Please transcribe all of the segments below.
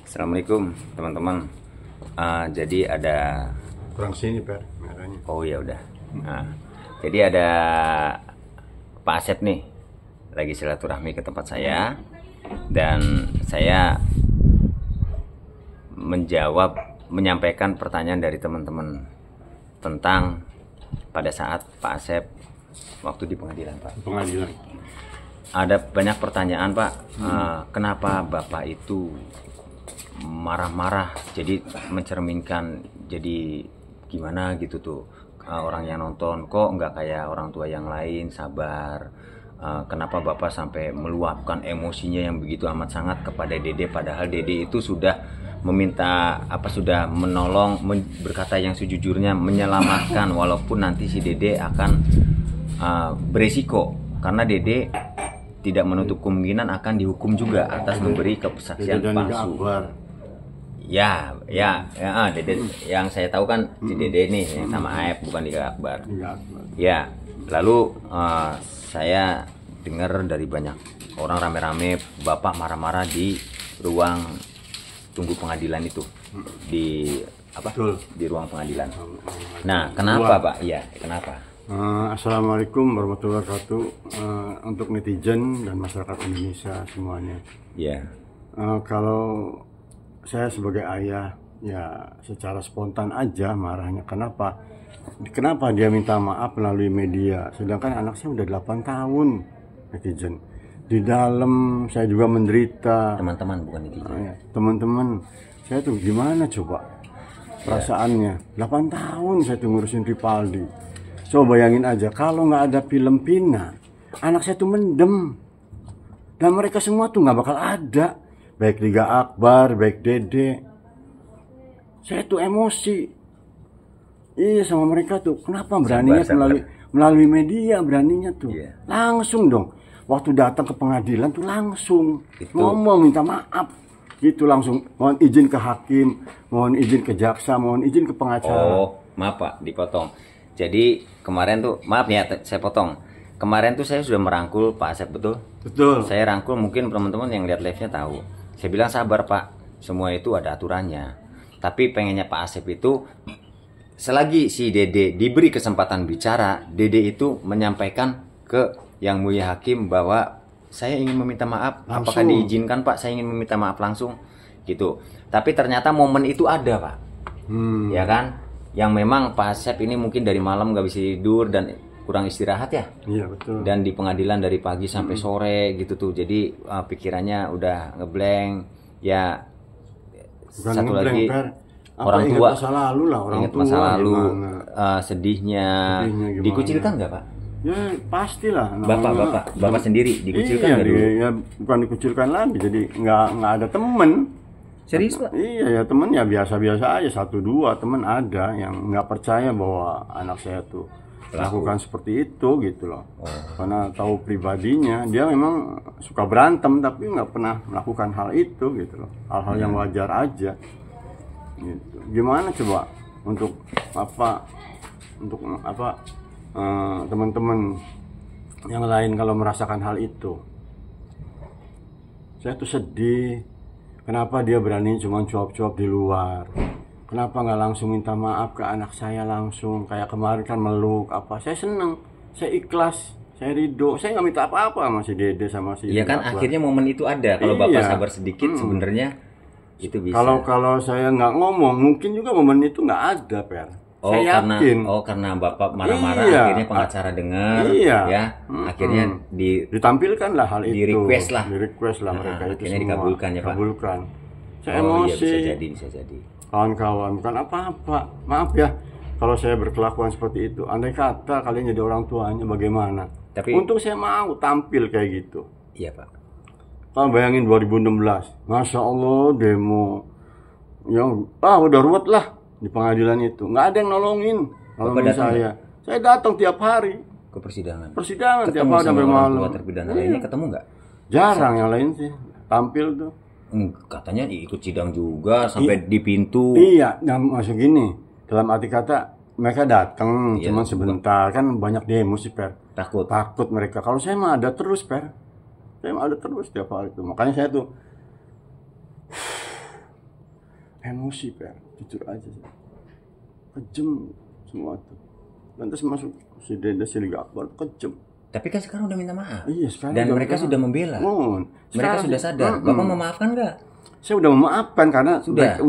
Assalamualaikum teman-teman. Jadi ada kurang sini per merahnya. Oh ya udah. Jadi ada Pak Asep nih lagi silaturahmi ke tempat saya dan saya menyampaikan pertanyaan dari teman-teman tentang pada saat Pak Asep waktu di pengadilan, Pak. Pengadilan. Ada banyak pertanyaan, Pak. Kenapa Bapak itu marah-marah, jadi mencerminkan jadi gimana gitu tuh orang yang nonton, kok nggak kayak orang tua yang lain sabar. Kenapa Bapak sampai meluapkan emosinya yang begitu amat sangat kepada Dede, padahal Dede itu sudah meminta sudah menolong, berkata yang sejujurnya, menyelamatkan, walaupun nanti si Dede akan beresiko karena Dede tidak menutup kemungkinan akan dihukum juga atas memberi kesaksian palsu. Dede yang saya tahu kan si Dede nih yang sama Aep, bukan Liga Akbar. Ya, lalu saya dengar dari banyak orang rame-rame Bapak marah-marah di ruang tunggu pengadilan itu, di di ruang pengadilan. Nah, kenapa Pak? Iya, kenapa? Assalamualaikum warahmatullahi wabarakatuh, untuk netizen dan masyarakat Indonesia semuanya. Ya. Kalau saya sebagai ayah, ya secara spontan aja marahnya. Kenapa dia minta maaf melalui media, sedangkan anak saya udah 8 tahun, netizen. Di dalam saya juga menderita. Teman-teman bukan netizen. Teman-teman, saya tuh gimana coba perasaannya. 8 tahun saya tuh ngurusin Ripaldi. Coba bayangin aja, kalau nggak ada film Pina, anak saya tuh mendem. Dan mereka semua tuh nggak bakal ada. Baik Liga Akbar, baik Dede. Saya tuh emosi. Iya sama mereka tuh. Kenapa beraninya melalui media, beraninya tuh. Langsung dong. Waktu datang ke pengadilan tuh langsung ngomong minta maaf. Gitu langsung. Mohon izin ke hakim, mohon izin ke jaksa, mohon izin ke pengacara. Oh, maaf Pak, dipotong. Jadi kemarin tuh, maaf ya saya potong. Kemarin tuh saya sudah merangkul Pak Asep, betul? Betul. Saya rangkul, mungkin teman-teman yang lihat live-nya tahu. Saya bilang sabar Pak, semua itu ada aturannya. Tapi pengennya Pak Asep itu, selagi si Dede diberi kesempatan bicara, Dede itu menyampaikan ke Yang Mulia Hakim bahwa saya ingin meminta maaf. Langsung. Apakah diizinkan Pak? Saya ingin meminta maaf langsung, gitu. Tapi ternyata momen itu ada Pak, ya kan? Yang memang Pak Asep ini mungkin dari malam nggak bisa tidur dan kurang istirahat ya. Iya betul. Dan di pengadilan dari pagi sampai sore gitu tuh. Jadi pikirannya udah ngeblank. Ya. Bukan satu lagi orang tua masa lalu lah, orang ingat tua masa lalu, sedihnya dikucilkan nggak Pak? Ya pastilah. Bapak sendiri dikucilkan nggak dulu? Ya bukan dikucilkan lagi, jadi nggak ada temen. Serius Pak? Iya ya, temen ya biasa-biasa aja, 1-2 temen ada yang nggak percaya bahwa anak saya tuh lakukan seperti itu gitu loh. Karena tahu pribadinya dia memang suka berantem tapi nggak pernah melakukan hal itu gitu loh. Hal-hal yang wajar aja gitu. Gimana coba untuk teman-teman yang lain kalau merasakan hal itu? Saya tuh sedih. Kenapa dia berani cuma cuap-cuap di luar? Kenapa nggak langsung minta maaf ke anak saya langsung? Kayak kemarin kan meluk apa? Saya seneng, saya ikhlas, saya ridho. Saya nggak minta apa-apa sama si Dede sama si. Iya kan, akhirnya momen itu ada. Kalau Bapak sabar sedikit, sebenarnya itu bisa. Kalau saya nggak ngomong, mungkin juga momen itu nggak ada, Per. Saya yakin. Karena Bapak marah-marah, akhirnya pengacara dengar, ya, akhirnya ditampilkan lah hal itu. Di request lah mereka itu akhirnya semua. Dikabulkan ya Pak. Dikabulkan. Saya emosi. Iya, bisa jadi. Kawan-kawan, bukan apa-apa. Maaf ya, kalau saya berkelakuan seperti itu. Andai kata kalian jadi orang tuanya, bagaimana? Tapi untung saya mau tampil kayak gitu. Iya Pak. Kalau bayangin 2016, Masya Allah demo, yang udah ruwet lah di pengadilan itu, nggak ada yang nolongin saya. Saya datang tiap hari ke persidangan. Ketemu tiap hari sampai malam. Terpidana lainnya ketemu nggak? Jarang yang lain sih tampil tuh. Katanya ikut sidang juga sampai di pintu. Iya, masuk gini. Dalam arti kata mereka datang cuma sebentar, kan banyak demo sih Per. Takut mereka. Kalau saya mah ada terus Per. Saya mah ada terus tiap hari itu. Makanya saya tuh emosi Per, jujur aja sih. Kejem semua tuh. Lantas masuk si Dede si Liga Akbar kejem. Tapi kan sekarang udah minta maaf. Iya, sekarang dan udah mereka minta sudah maaf. membela. Mereka Sekarang- sudah sadar. Bapak memaafkan nggak? Saya udah memaafkan karena Sudah.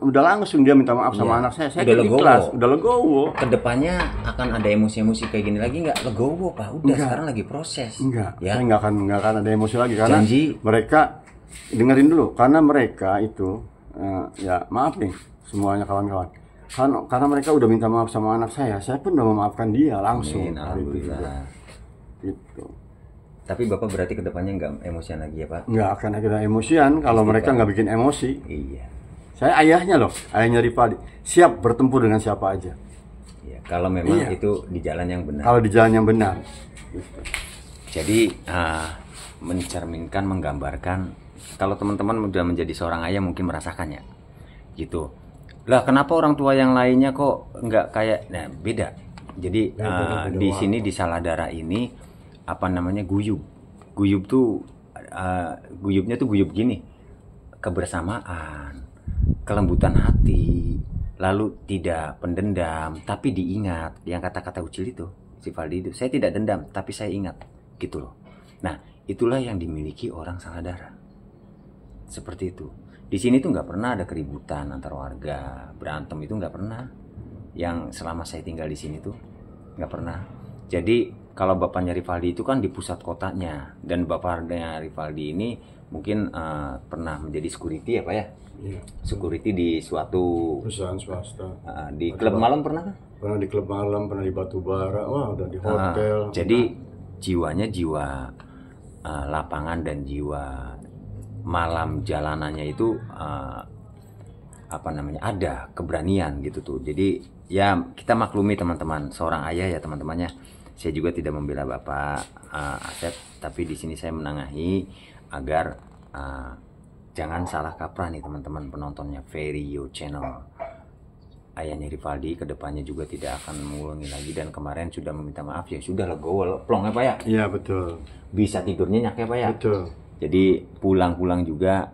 udah langsung dia minta maaf sama Iya. anak saya. Saya Udah kan legowo. ikhlas, udah legowo. Kedepannya akan ada emosi-emosi kayak gini lagi nggak? Legowo Pak. Udah Enggak. sekarang lagi proses. Enggak, Ya. saya nggak akan ada emosi lagi karena Janji. mereka dengerin dulu karena mereka itu ya maaf nih semuanya kawan-kawan. Karena mereka udah minta maaf sama anak saya pun udah memaafkan dia langsung. Amin, alhamdulillah. Gitu. Tapi Bapak berarti kedepannya nggak emosian lagi ya Pak? Nggak akan ada emosian kalau mereka nggak bikin emosi. Iya. Saya ayahnya loh, ayahnya Rivaldi. Siap bertempur dengan siapa aja. Iya. Kalau memang Iya. itu di jalan yang benar. Kalau di jalan yang benar. Gitu. Jadi mencerminkan, menggambarkan. Kalau teman-teman udah menjadi seorang ayah mungkin merasakannya, gitu. Lah kenapa orang tua yang lainnya kok nggak kayak? Nah beda. Jadi Beda di sini di Saladara ini apa namanya guyub. Guyub tuh guyubnya tuh guyub gini, kebersamaan, kelembutan hati, lalu tidak pendendam, tapi diingat. Yang kata-kata Ucil itu, si Valdi itu, saya tidak dendam, tapi saya ingat, gitu loh. Nah, itulah yang dimiliki orang Saladara. Seperti itu. Di sini tuh nggak pernah ada keributan antar warga, berantem itu nggak pernah. Yang selama saya tinggal di sini tuh nggak pernah. Jadi kalau bapaknya Rivaldi itu kan di pusat kotanya, dan bapaknya Rivaldi ini mungkin pernah menjadi security ya Pak ya? Iya. Security di suatu Perusahaan swasta. di klub malam pernah kan? Pernah di klub malam, pernah di Batubara, wah udah di hotel. Jadi jiwanya jiwa lapangan dan jiwa malam jalanannya itu apa namanya, ada keberanian gitu tuh. Jadi ya kita maklumi teman-teman, seorang ayah ya teman-temannya. Saya juga tidak membela Bapak Asep, tapi di sini saya menengahi agar jangan salah kaprah nih teman-teman penontonnya Verio Channel. Ayahnya Rivaldi kedepannya juga tidak akan mengulangi lagi, dan kemarin sudah meminta maaf, ya sudah legowo, plong ya Pak ya. Iya betul. Bisa tidurnya nyak ya Pak ya. Betul. Jadi pulang-pulang juga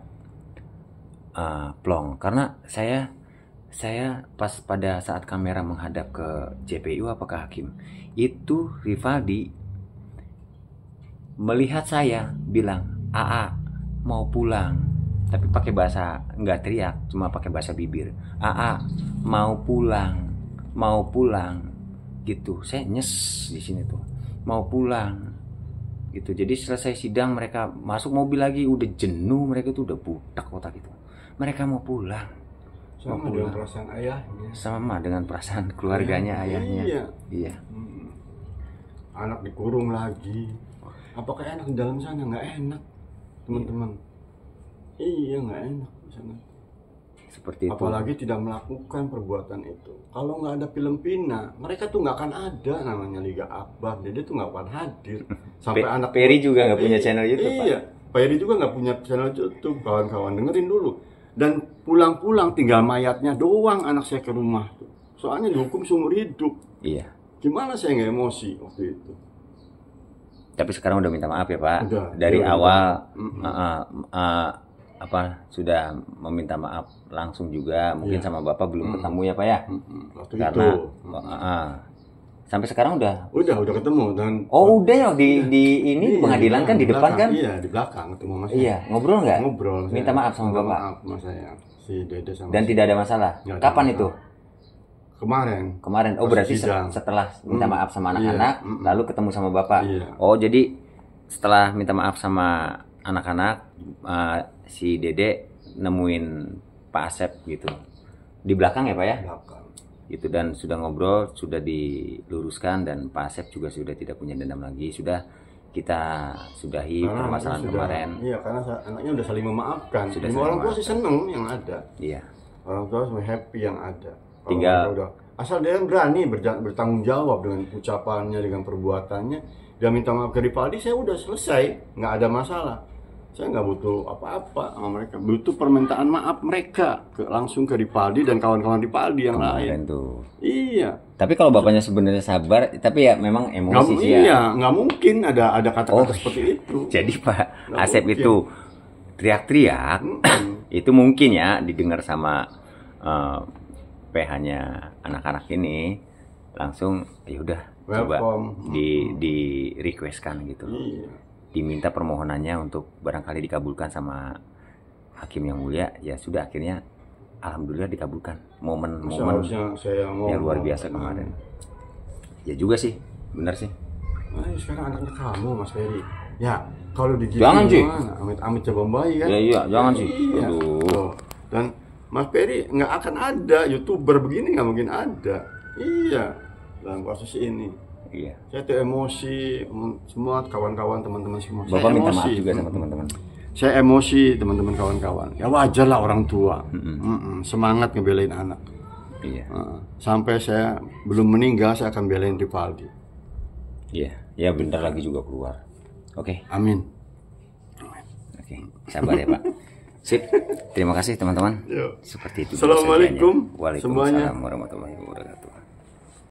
plong, karena saya pas pada saat kamera menghadap ke JPU apakah hakim itu, Rivaldi melihat saya bilang AA mau pulang, tapi pakai bahasa, nggak teriak, cuma pakai bahasa bibir, AA mau pulang gitu. Saya nyes di sini tuh, mau pulang gitu. Jadi selesai sidang mereka masuk mobil lagi, udah jenuh, mereka tuh udah budak otak itu, mereka mau pulang. Sama dengan perasaan ayahnya. Sama dengan perasaan keluarganya ayahnya. Iya. Anak dikurung lagi. Apakah enak di dalam sana? Nggak enak, teman-teman. Iya nggak enak di sana. Seperti itu. Apalagi tidak melakukan perbuatan itu. Kalau nggak ada film Pina, mereka tuh nggak akan ada namanya Liga Akbar. Dede tuh nggak akan hadir. Sampai anak Peri juga nggak punya channel YouTube, Pak. Iya, Peri juga nggak punya channel YouTube. Kawan-kawan dengerin dulu. Dan pulang-pulang tinggal mayatnya doang anak saya ke rumah. Soalnya dihukum seumur hidup. Iya. Gimana saya nggak emosi waktu itu? Tapi sekarang udah minta maaf ya Pak. Udah, Dari udah. awal sudah meminta maaf langsung juga. Mungkin sama Bapak belum ketemu ya Pak ya. Waktu Karena itu. sampai sekarang udah. Udah ketemu dan Oh udah ya di ini Iya, pengadilan kan di depan belakang. kan? Iya, di belakang ketemu Mas. Iya, ngobrol nggak? Ngobrol. Minta saya. maaf sama Minta Bapak. Maaf sama saya. Si Dede sama Dan tidak ada masalah. Nggak ada Kapan masalah. itu? Kemarin. Kemarin. Oh Pas berarti sidang. setelah minta maaf sama Iya, anak-anak, lalu ketemu sama Bapak. Iya. Oh jadi setelah minta maaf sama anak-anak, si Dede nemuin Pak Asep gitu di belakang ya Pak ya? Belakang. Itu, dan sudah ngobrol, sudah diluruskan, dan Pak Asep juga sudah tidak punya dendam lagi. Sudah kita sudahi Karena permasalahan anaknya kemarin. Iya, karena anaknya udah saling memaafkan. Sudah Semua saling orang tua sih memaafkan. seneng yang ada. Iya. Orang tua semua happy yang ada. Kalau Tinggal- mereka udah, asal dia berani bertanggung jawab dengan ucapannya, dengan perbuatannya, dia minta maaf ke Rivaldi, saya udah selesai, nggak ada masalah. Saya nggak butuh apa-apa sama mereka, butuh permintaan maaf mereka langsung ke Rivaldi dan kawan-kawan Rivaldi yang lain. Kemarin tuh. Iya, Tapi kalau bapaknya sebenarnya sabar, tapi ya memang emosi sih ya. iya, nggak mungkin ada kata-kata Oh. seperti itu. Jadi Pak Nggak Asep mungkin. itu teriak-teriak, itu mungkin ya didengar sama PH-nya anak-anak ini langsung ya udah coba Welcome. di requestkan gitu, Iya. diminta permohonannya untuk barangkali dikabulkan sama hakim yang mulia. Ya sudah, akhirnya alhamdulillah dikabulkan. Momen-momen Seharusnya saya ngomong yang luar biasa kemarin. Ya juga sih, benar sih. Nah, sekarang anaknya kamu Mas Ferry. Ya, kalau digituin Jangan, Ci. gimana? Amit-amit coba bayi kan? Ya iya, jangan sih. Iya. Aduh. Tuh. Dan Mas Ferry nggak akan ada YouTuber begini, nggak mungkin ada. Iya. Dalam kasus ini, Iya. saya tuh emosi, semua kawan-kawan teman-teman semua. Bapak Saya minta emosi. maaf juga sama teman-teman. Saya emosi teman-teman kawan-kawan. Ya wajar lah orang tua. Semangat ngebelain anak. Iya. Sampai saya belum meninggal saya akan belain Rivaldi. Iya. Ya bentar lagi juga keluar. Oke. Amin. Oke. Sabar ya, Pak. Sip. Terima kasih teman-teman. Yuk. Seperti itu. Assalamualaikum Waalaikumsalam semuanya. warahmatullahi wabarakatuh.